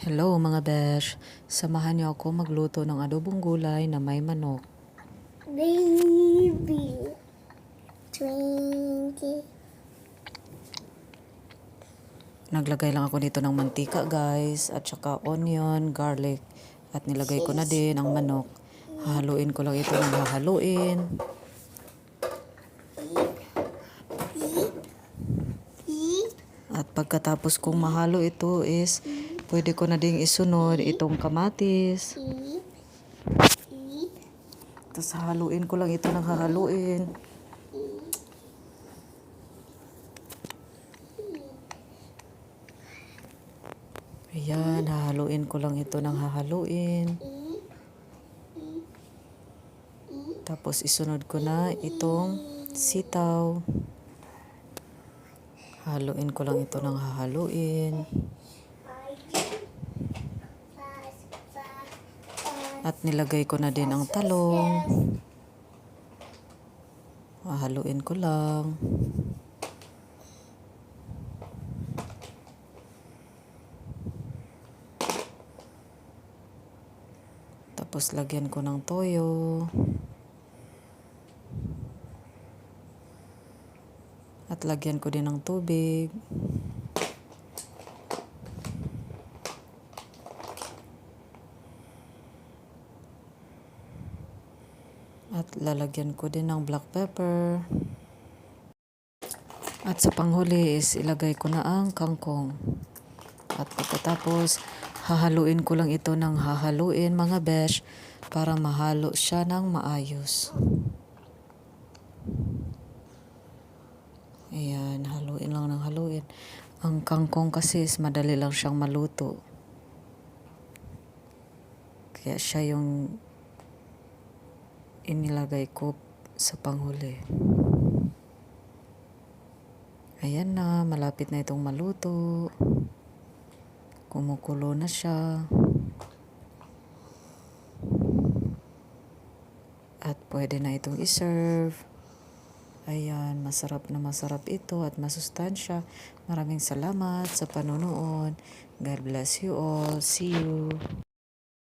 Hello mga besh, samahan niyo ako magluto ng adobong gulay na may manok. Baby Twinkie. Naglagay lang ako dito ng mantika guys, at saka onion, garlic, at nilagay ko na din ang manok. Hahaluin ko lang ito ng hahaluin. At pagkatapos kong mahalo ito is, pwede ko na ding isunod itong kamatis. Tapos haluin ko lang ito ng hahaluin. Ayan, hahaluin ko lang ito ng hahaluin. Tapos isunod ko na itong sitaw. Haluin ko lang ito ng hahaluin. At nilagay ko na din ang talong. Hahaluin ko lang. Tapos lagyan ko ng toyo. At lagyan ko din ng tubig. At lalagyan ko din ng black pepper. At sa panghuli is ilagay ko na ang kangkong. At pagkatapos, hahaluin ko lang ito ng hahaluin mga besh para mahalo siya ng maayos. Ayan, haluin lang ng haluin. Ang kangkong kasi is madali lang siyang maluto. Kaya siya yung inilagay ko sa panghuli. Ayan na, malapit na itong maluto. Kumukulo na siya. At pwede na itong iserve. Ayan, masarap na masarap ito at masustansya. Maraming salamat sa panonood. God bless you all. See you.